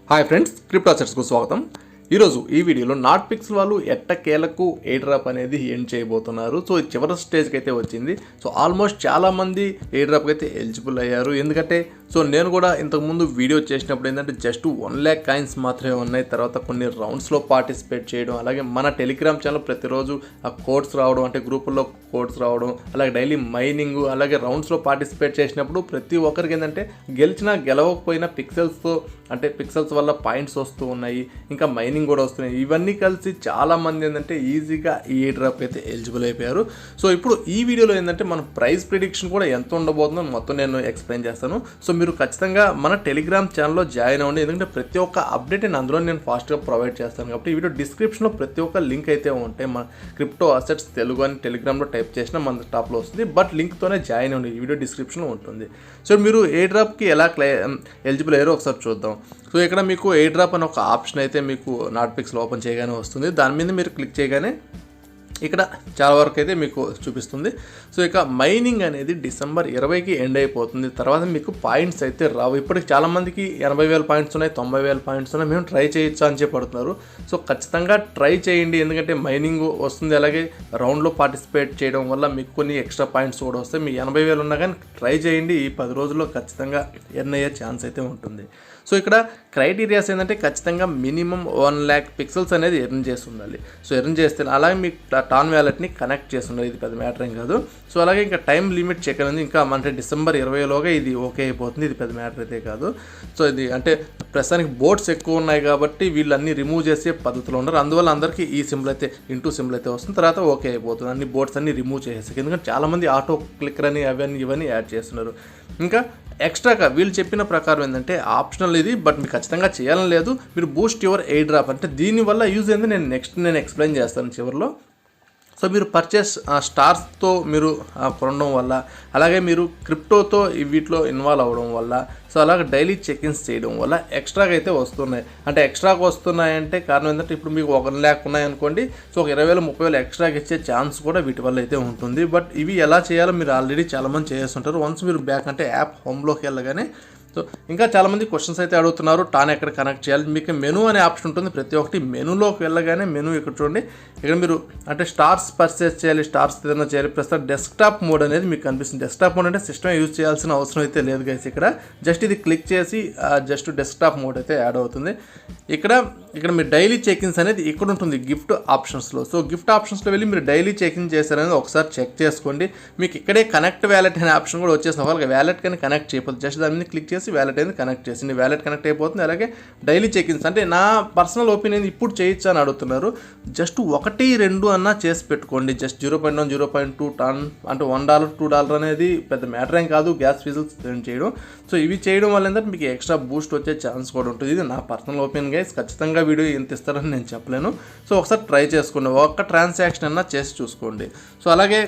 Hi friends, crypto అసెట్స్కు స్వాగతం. ఈరోజు ఈ వీడియోలో నాట్ పిక్సెల్ వాళ్ళు ఎట్టకేలకు ఎయిర్ డ్రాప్ అనేది ఎండ్ చేయబోతున్నారు. సో చివరి స్టేజ్కి అయితే వచ్చింది. సో ఆల్మోస్ట్ చాలామంది ఎయిర్ డ్రాప్కి అయితే ఎలిజిబుల్ అయ్యారు. ఎందుకంటే నేను కూడా ఇంతకుముందు వీడియో చేసినప్పుడు ఏంటంటే జస్ట్ 1 lakh కాయిన్స్ మాత్రమే ఉన్నాయి. తర్వాత కొన్ని రౌండ్స్లో పార్టిసిపేట్ చేయడం, అలాగే మన టెలిగ్రామ్ ఛానల్ ప్రతిరోజు ఆ కోడ్స్ రావడం, అంటే గ్రూపుల్లో కోడ్స్ రావడం, అలాగే డైలీ మైనింగ్, అలాగే రౌండ్స్లో పార్టిసిపేట్ చేసినప్పుడు ప్రతి ఒక్కరికి ఏంటంటే గెలిచినా గెలవకపోయినా పిక్సెల్స్ వల్ల పాయింట్స్ వస్తూ ఉన్నాయి, ఇంకా మైనింగ్ కూడా వస్తున్నాయి. ఇవన్నీ కలిసి చాలామంది ఏంటంటే ఈజీగా ఈ ఎయిర్ డ్రాప్ అయితే ఎలిజిబుల్ అయిపోయారు. సో ఇప్పుడు ఈ వీడియోలో ఏంటంటే మన ప్రైస్ ప్రిడిక్షన్ కూడా ఎంత ఉండబోతుందో మొత్తం నేను ఎక్స్ప్లెయిన్ చేస్తాను. సో మీరు ఖచ్చితంగా మన టెలిగ్రామ్ ఛానల్లో జాయిన్ అవ్వండి, ఎందుకంటే ప్రతి ఒక్క అప్డేట్ అందులో నేను ఫాస్ట్గా ప్రొవైడ్ చేస్తాను. కాబట్టి ఈ వీడియో డిస్క్రిప్షన్లో ప్రతి ఒక్క లింక్ అయితే ఉంటాయి. మన క్రిప్టో అసెట్స్ తెలుగు అని టెలిగ్రామ్లో టైప్ చేసినా మన టాప్లో వస్తుంది, బట్ లింక్తోనే జాయిన్ అవ్వండి. ఈ వీడియో డిస్క్రిప్షన్లో ఉంటుంది. సో మీరు ఎయిర్ డ్రాప్కి ఎలా ఎలిజిబుల్ అయ్యారో ఒకసారి చూద్దాం. సో ఇక్కడ మీకు ఎయిర్ డ్రాప్ అని ఒక ఆప్షన్ అయితే మీకు నాట్ పిక్సెల్ ఓపెన్ చేయగానే వస్తుంది. దాని మీద మీరు క్లిక్ చేయగానే ఇక్కడ చాలా వరకు అయితే మీకు చూపిస్తుంది. సో ఇక మైనింగ్ అనేది డిసెంబర్ 20కి ఎండ్ అయిపోతుంది. తర్వాత మీకు పాయింట్స్ అయితే రావు. ఇప్పటికి చాలామందికి 80,000 పాయింట్స్ ఉన్నాయి, 90,000 పాయింట్స్ ఉన్నాయి, మేము ట్రై చేయొచ్చా అని చెప్పడుతున్నారు. సో ఖచ్చితంగా ట్రై చేయండి, ఎందుకంటే మైనింగ్ వస్తుంది, అలాగే రౌండ్లో పార్టిసిపేట్ చేయడం వల్ల మీకు కొన్ని ఎక్స్ట్రా పాయింట్స్ కూడా వస్తాయి. మీ 80,000 ఉన్నా కానీ ట్రై చేయండి. ఈ 10 రోజుల్లో ఖచ్చితంగా ఎర్న్ అయ్యే ఛాన్స్ అయితే ఉంటుంది. సో ఇక్కడ క్రైటీరియాస్ ఏంటంటే ఖచ్చితంగా మినిమం 1 lakh పిక్సెల్స్ అనేది ఎర్న్ చేసి ఉండాలి. సో ఎర్న్ చేస్తే అలాగే మీకు టాన్ వ్యాలెట్ని కనెక్ట్ చేసి ఉండాలి. ఇది పెద్ద మ్యాటర్ ఏం కాదు. సో అలాగే ఇంకా టైం లిమిట్ చెక్ అనేది ఇంకా అంటే డిసెంబర్ 20లోగా ఇది ఓకే అయిపోతుంది. ఇది పెద్ద మ్యాటర్ అయితే కాదు. సో ఇది అంటే ప్రస్తుతానికి బోర్డ్స్ ఎక్కువ ఉన్నాయి కాబట్టి వీళ్ళన్నీ రిమూవ్ చేసే పద్ధతిలో ఉన్నారు. అందువల్ల అందరికీ ఈ సింబల్ అయితే సింబల్ అయితే వస్తుంది, తర్వాత ఓకే అయిపోతుంది. అన్ని బోర్డ్స్ అన్ని రిమూవ్ చేసేసి, ఎందుకంటే చాలామంది ఆటో క్లిక్కర్ అని ఇవన్నీ యాడ్ చేస్తున్నారు. ఇంకా ఎక్స్ట్రాగా వీళ్ళు చెప్పిన ప్రకారం ఏంటంటే ఆప్షనల్ ఇది, బట్ మీకు ఖచ్చితంగా చేయాలని లేదు. మీరు బూస్ట్ యువర్ ఎయిర్ డ్రాప్ అంటే దీనివల్ల యూజ్ ఏంది నేను ఎక్స్ప్లెయిన్ చేస్తాను చివరిలో. సో మీరు పర్చేస్ స్టార్స్తో మీరు కొనడం వల్ల, అలాగే మీరు క్రిప్టోతో వీటిలో ఇన్వాల్వ్ అవ్వడం వల్ల, సో అలాగే డైలీ చెక్-ఇన్స్ చేయడం వల్ల ఎక్స్ట్రాగా అయితే వస్తున్నాయి. అంటే ఎక్స్ట్రాగా వస్తున్నాయంటే కారణం ఏంటంటే ఇప్పుడు మీకు 1 lakh ఉన్నాయనుకోండి, సో ఒక 20,000 30,000 ఎక్స్ట్రాగా ఇచ్చే ఛాన్స్ కూడా వీటి వల్ల అయితే ఉంటుంది. బట్ ఇవి ఎలా చేయాలో మీరు ఆల్రెడీ చాలామంది చేస్తుంటారు. వన్స్ మీరు బ్యాక్ అంటే యాప్ హోమ్లోకి వెళ్ళగానే సో ఇంకా చాలామంది క్వశ్చన్స్ అయితే అడుగుతున్నారు, టాన్ ఎక్కడ కనెక్ట్ చేయాలి. మీకు మెనూ అనే ఆప్షన్ ఉంటుంది. ప్రతి ఒక్కటి మెనూలోకి వెళ్ళగానే మెనూ ఇక్కడ చూడండి, ఇక్కడ మీరు అంటే స్టార్స్ పర్చేస్ చేయాలి, స్టార్స్ ఏదైనా చేయాలి. ప్రస్తుతం డెస్క్టాప్ మోడ్ అనేది మీకు కనిపిస్తుంది. డెస్క్టాప్ మోడ్ అంటే సిస్టమ్ యూజ్ చేయాల్సిన అవసరం అయితే లేదు గైస్. ఇక్కడ జస్ట్ ఇది క్లిక్ చేసి జస్ట్ డెస్క్టాప్ మోడ్ అయితే యాడ్ అవుతుంది. ఇక్కడ మీరు డైలీ చెక్-ఇన్స్ అనేది ఇక్కడ ఉంటుంది గిఫ్ట్ ఆప్షన్స్లో. సో గిఫ్ట్ ఆప్షన్స్లో వెళ్ళి మీరు డైలీ చెక్-ఇన్ చేశారనేది ఒకసారి చెక్ చేసుకోండి. మీకు ఇక్కడే కనెక్ట్ వ్యాలెట్ అనే ఆప్షన్ కూడా వచ్చేసిన వాళ్ళకి వ్యాలెట్ కానీ కనెక్ట్ చేయకపోతే జస్ట్ దాని మీద క్లిక్ చేసి వ్యాలెట్ అనేది కనెక్ట్ చేసింది. వ్యాలెట్ కనెక్ట్ అయిపోతుంది. అలాగే డైలీ చెక్-ఇన్స్ అంటే నా పర్సనల్ ఒపీనియన్ ఇప్పుడు చేయొచ్చు అని అడుగుతున్నారు. జస్ట్ 1-2 అన్నా చేసి పెట్టుకోండి. జస్ట్ 0.1 0.2 టాన్ అంటే $1 $2 అనేది పెద్ద మ్యాటర్ ఏం కాదు. గ్యాస్ ఫీజులు స్పెండ్ చేయడం, సో ఇవి చేయడం వల్ల ఏంటంటే మీకు ఎక్స్ట్రా బూస్ట్ వచ్చే ఛాన్స్ కూడా ఉంటుంది. ఇది నా పర్సనల్ ఒపీనియన్ గైస్. ఖచ్చితంగా వీడియో ఎంత ఇస్తారని నేను చెప్పలేను. సో ఒకసారి ట్రై చేసుకోండి, ఒక్క ట్రాన్సాక్షన్ అన్నా చేసి చూసుకోండి. సో అలాగే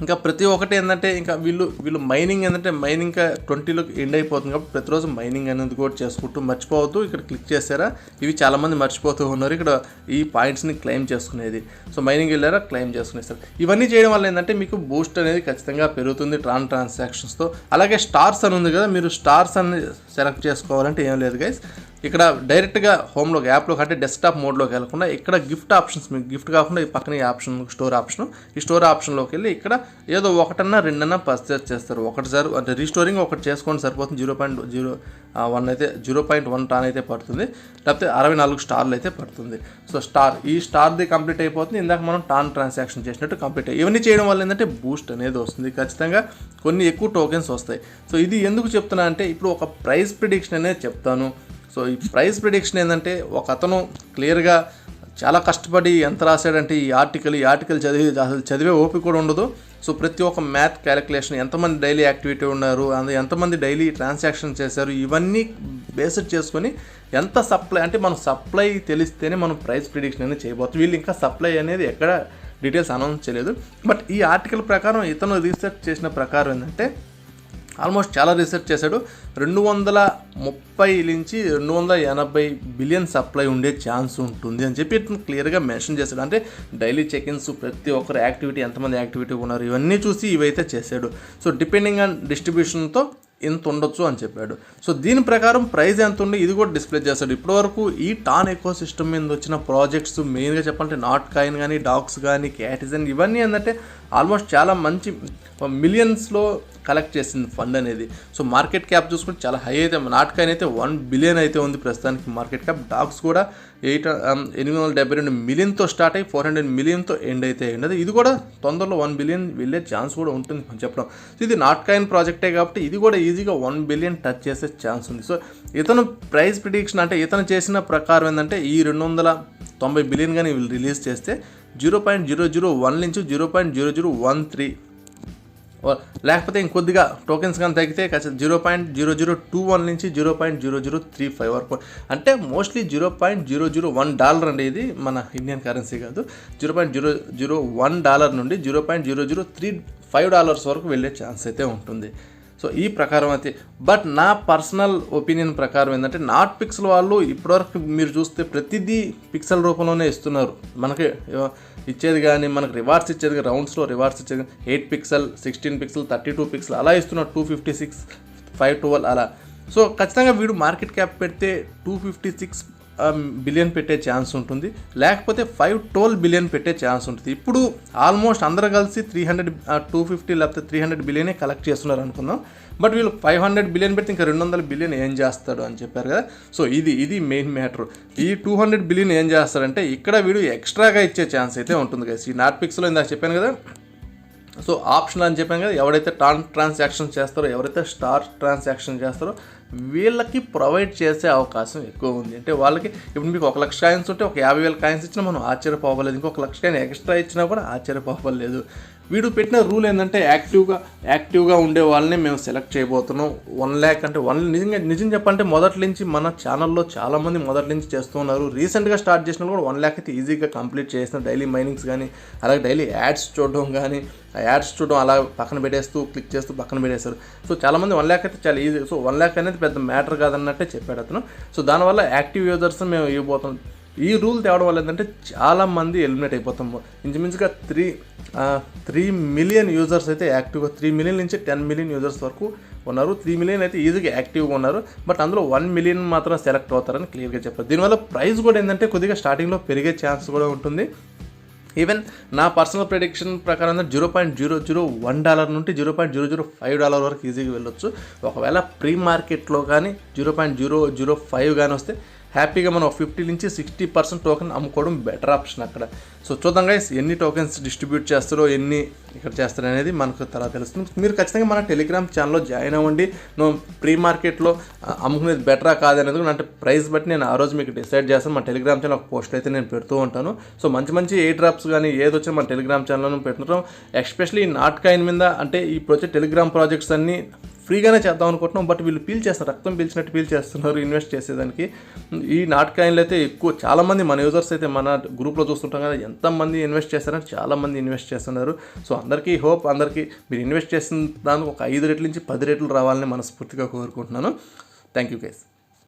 ఇంకా ప్రతి ఒక్కటి ఏంటంటే ఇంకా వీళ్ళు మైనింగ్ ఏంటంటే మైనింగ్ ఇంకా 20లోకి ఎండ్ అయిపోతుంది కాబట్టి ప్రతిరోజు మైనింగ్ అనేది కూడా చేసుకుంటూ మర్చిపోవద్దు. ఇక్కడ క్లిక్ చేశారా, ఇవి చాలామంది మర్చిపోతూ ఉన్నారు. ఇక్కడ ఈ పాయింట్స్ని క్లెయిమ్ చేసుకునేది. సో మైనింగ్ వెళ్ళారా, క్లెయిమ్ చేసుకునేస్తారు. ఇవన్నీ చేయడం వల్ల ఏంటంటే మీకు బూస్ట్ అనేది ఖచ్చితంగా పెరుగుతుంది ట్రాన్సాక్షన్స్తో. అలాగే స్టార్స్ అని ఉంది కదా, మీరు స్టార్స్ అని సెలెక్ట్ చేసుకోవాలంటే ఏం లేదు గైస్. ఇక్కడ డైరెక్ట్గా హోమ్లోకి యాప్లోకి అంటే డెస్క్టాప్ మోడ్లోకి వెళ్ళకుండా ఇక్కడ గిఫ్ట్ ఆప్షన్స్, మీకు గిఫ్ట్ కాకుండా ఈ పక్కన ఈ ఆప్షన్ స్టోర్ ఆప్షన్లోకి వెళ్ళి ఇక్కడ ఏదో 1-2 పర్చేస్ చేస్తారు. ఒకటిసారి అంటే రీస్టోరింగ్ ఒకటి చేసుకోండి సరిపోతుంది. 0.01 అయితే 0.1 టాన్ అయితే పడుతుంది, లేకపోతే 64 స్టార్లు అయితే పడుతుంది. సో ఈ స్టార్ది కంప్లీట్ అయిపోతుంది. ఇందాక మనం టాన్ ట్రాన్సాక్షన్ చేసినట్టు కంప్లీట్ ఇవన్నీ చేయడం వల్ల ఏంటంటే బూస్ట్ అనేది వస్తుంది. ఖచ్చితంగా కొన్ని ఎక్కువ టోకెన్స్ వస్తాయి. సో ఇది ఎందుకు చెప్తున్నా అంటే ఇప్పుడు ఒక ప్రైస్ ప్రిడిక్షన్ అనేది చెప్తాను. సో ఈ ప్రైస్ ప్రిడిక్షన్ ఏంటంటే ఒక అతను క్లియర్గా చాలా కష్టపడి ఎంత రాశాడంటే ఈ ఆర్టికల్ చదివే ఓపిక కూడా ఉండదు. సో ప్రతి ఒక్క మ్యాథ్ క్యాలిక్యులేషన్, ఎంతమంది డైలీ యాక్టివిటీ ఉన్నారు, ఎంతమంది డైలీ ట్రాన్సాక్షన్ చేశారు, ఇవన్నీ బేస్డ్ చేసుకొని ఎంత సప్లై అంటే మనం సప్లై తెలిస్తేనే మనం ప్రైస్ ప్రిడిక్షన్ అనేది చేయబోతుంది. వీళ్ళు ఇంకా సప్లై అనేది ఎక్కడ డీటెయిల్స్ అనౌన్స్ చేయలేదు. బట్ ఈ ఆర్టికల్ ప్రకారం ఇతను రీసెర్చ్ చేసిన ప్రకారం ఏంటంటే ఆల్మోస్ట్ చాలా రీసెర్చ్ చేశాడు. 230 నుంచి 280 బిలియన్ సప్లై ఉండే ఛాన్స్ ఉంటుంది అని చెప్పి క్లియర్గా మెన్షన్ చేశాడు. అంటే డైలీ చెక్-ఇన్స్, ప్రతి ఒక్కరు యాక్టివిటీ, ఎంతమంది యాక్టివిటీ ఉన్నారు, ఇవన్నీ చూసి ఇవైతే చేశాడు. సో డిపెండింగ్ ఆన్ డిస్ట్రిబ్యూషన్తో ఇంత ఉండొచ్చు అని చెప్పాడు. సో దీని ప్రకారం ప్రైస్ ఎంత ఉంది ఇది కూడా డిస్ప్లే చేస్తాడు. ఇప్పటివరకు ఈ టాన్ ఎకో సిస్టమ్ మీద వచ్చిన ప్రాజెక్ట్స్ మెయిన్గా చెప్పాలంటే నాట్ కాయిన్ కానీ, డాక్స్ కానీ, క్యాటిజన్ ఇవన్నీ ఏంటంటే ఆల్మోస్ట్ చాలా మంచి మిలియన్స్లో కలెక్ట్ చేసింది ఫండ్ అనేది. సో మార్కెట్ క్యాప్ చూసుకుంటే చాలా హై అయితే, నాట్ కాయిన్ అయితే 1 బిలియన్ అయితే ఉంది ప్రస్తుతానికి మార్కెట్ క్యాప్. డాక్స్ కూడా 872 మిలియన్తో స్టార్ట్ అయ్యి 400 మిలియన్తో ఎండ్ అయితే ఉండదు. ఇది కూడా తొందరలో 1 బిలియన్ వెళ్ళే ఛాన్స్ కూడా ఉంటుంది అని చెప్పడం. సో ఇది నాట్ కాయిన్ ప్రాజెక్టే కాబట్టి ఇది కూడా ఈజీగా 1 బిలియన్ టచ్ చేసే ఛాన్స్ ఉంది. సో ఇతను ప్రైస్ ప్రిడిక్షన్ అంటే ఇతను చేసిన ప్రకారం ఏంటంటే ఈ 290 బిలియన్ కానీ వీళ్ళు రిలీజ్ చేస్తే 0.001 నుంచి 0.0013 లేకపోతే ఇంకొద్దిగా టోకెన్స్ కానీ తగ్గితే 0.0021 నుంచి 0.0035 వరకు, అంటే మోస్ట్లీ $0.001 అండి. ఇది మన ఇండియన్ కరెన్సీ కాదు. $0.001 నుండి $0.035 వరకు వెళ్ళే ఛాన్స్ అయితే ఉంటుంది. సో ఈ ప్రకారం అయితే, బట్ నా పర్సనల్ ఒపీనియన్ ప్రకారం ఏంటంటే నాట్ పిక్సెల్ వాళ్ళు ఇప్పటివరకు మీరు చూస్తే ప్రతిదీ పిక్సెల్ రూపంలోనే ఇస్తున్నారు. మనకి ఇచ్చేది కానీ మనకు రివార్డ్స్ ఇచ్చేది రౌండ్స్లో రివార్డ్స్ ఇచ్చేది 8 పిక్సెల్, 16 పిక్సెల్, 32 పిక్సెల్ అలా ఇస్తున్నారు, 256, 512 అలా. సో ఖచ్చితంగా వీడు మార్కెట్ క్యాప్ పెడితే 256 బిలియన్ పెట్టే ఛాన్స్ ఉంటుంది, లేకపోతే 512 బిలియన్ పెట్టే ఛాన్స్ ఉంటుంది. ఇప్పుడు ఆల్మోస్ట్ అందరూ కలిసి 250 లేకపోతే 300 బిలియనే కలెక్ట్ చేస్తున్నారు అనుకుందాం. బట్ వీళ్ళు 500 బిలియన్ పెడితే ఇంకా 200 బిలియన్ ఏం చేస్తాడు అని చెప్పారు కదా. సో ఇది మెయిన్ మ్యాటర్. ఈ 200 బిలియన్ ఏం చేస్తాడంటే ఇక్కడ వీడు ఎక్స్ట్రాగా ఇచ్చే ఛాన్స్ అయితే ఉంటుంది కదా. ఈ నాట్ పిక్స్లో ఇందాక చెప్పాను కదా, సో ఆప్షన్ అని చెప్పాను కదా, ఎవరైతే ట్రాన్సాక్షన్ చేస్తారో, ఎవరైతే స్టార్ ట్రాన్సాక్షన్ చేస్తారో వీళ్ళకి ప్రొవైడ్ చేసే అవకాశం ఎక్కువ ఉంది. అంటే వాళ్ళకి ఇప్పుడు మీకు 1 లక్ష కాయిన్స్ ఉంటే ఒక 50,000 కాయిన్స్ ఇచ్చినా మనం ఆశ్చర్యపోవలేదు, ఇంకొక 1 లక్ష కాయిన్ ఎక్స్ట్రా ఇచ్చినా కూడా ఆశ్చర్యపోవలేదు. వీడు పెట్టిన రూల్ ఏంటంటే యాక్టివ్గా ఉండే వాళ్ళని మేము సెలెక్ట్ చేయబోతున్నాం. 1 lakh అంటే నిజం చెప్పంటే మొదటి నుంచి మన ఛానల్లో చాలామంది మొదటి నుంచి చేస్తూ ఉన్నారు. రీసెంట్గా స్టార్ట్ చేసిన కూడా 1 lakh అయితే ఈజీగా కంప్లీట్ చేసిన, డైలీ మైనింగ్స్ కానీ, అలాగే డైలీ యాడ్స్ చూడడం కానీ, ఆ యాడ్స్ చూడడం అలా పక్కన పెట్టేస్తూ క్లిక్ చేస్తూ పక్కన పెట్టేస్తారు. సో చాలామంది 1 lakh అయితే చాలా ఈజీ. సో 1 lakh అనేది పెద్ద మ్యాటర్ కాదన్నట్టే చెప్పాడు అతను. సో దానివల్ల యాక్టివ్ యూజర్స్ మేము ఇవ్వబోతున్నాం. ఈ రూల్ తేవడం వల్ల ఏంటంటే చాలామంది ఎలిమినేట్ అయిపోతాం. ఇంచుమించుగా 3 మిలియన్ యూజర్స్ అయితే యాక్టివ్గా, 3 మిలియన్ నుంచి 10 మిలియన్ యూజర్స్ వరకు ఉన్నారు. 3 మిలియన్ అయితే ఈజీగా యాక్టివ్గా ఉన్నారు. బట్ అందులో 1 మిలియన్ మాత్రం సెలెక్ట్ అవుతారని క్లియర్గా చెప్పారు. దీనివల్ల ప్రైస్ కూడా ఏంటంటే కొద్దిగా స్టార్టింగ్లో పెరిగే ఛాన్స్ కూడా ఉంటుంది. ఈవెన్ నా పర్సనల్ ప్రెడిక్షన్ ప్రకారం $0.001 నుండి $0.005 వరకు ఈజీగా వెళ్ళొచ్చు. ఒకవేళ ప్రీ మార్కెట్లో కానీ 0.005 కానీ వస్తే హ్యాపీగా మనం 50 నుంచి 60% టోకెన్ అమ్ముకోవడం బెటర్ ఆప్షన్ అక్కడ. సో చూద్దాం గైస్, ఎన్ని టోకెన్స్ డిస్ట్రిబ్యూట్ చేస్తారో, ఎన్ని ఇక్కడ చేస్తారో అనేది మనకు తర్వాత తెలుస్తుంది. మీరు ఖచ్చితంగా మన టెలిగ్రామ్ ఛానల్లో జాయిన్ అవ్వండి. నువ్వు ప్రీ మార్కెట్లో అమ్ముకునేది బెటరా కాదనేది అంటే ప్రైస్ బట్టి నేను ఆ రోజు మీకు డిసైడ్ చేస్తాను. మా టెలిగ్రామ్ ఛానల్ ఒక పోస్ట్ అయితే నేను పెడుతూ ఉంటాను. సో మంచి ఎయిర్ డ్రాప్స్ కానీ ఏది వచ్చినా మన టెలిగ్రామ్ ఛానల్లో పెడుతుంటాం. ఎస్పెషల్లీ ఈ నాట్ కాయిన్ మీద, అంటే ఈ టెలిగ్రామ్ ప్రాజెక్ట్స్ అన్నీ ఫ్రీగానే చేద్దాం అనుకుంటున్నాం. బట్ వీళ్ళు చేస్తారు, రక్తం పీల్చినట్టు చేస్తున్నారు ఇన్వెస్ట్ చేసేదానికి. ఈ నాట్ కాయిన్లు అయితే ఎక్కువ చాలామంది మన యూజర్స్ అయితే మన గ్రూప్లో చూస్తుంటాం కదా, ఎంతమంది ఇన్వెస్ట్ చేస్తారంటే చాలామంది ఇన్వెస్ట్ చేస్తున్నారు. సో అందరికీ హోప్, అందరికీ మీరు ఇన్వెస్ట్ చేసిన దానికి ఒక 5 రెట్ల నుంచి 10 రెట్లు రావాలని మనస్ఫూర్తిగా కోరుకుంటున్నాను. Thank you guys.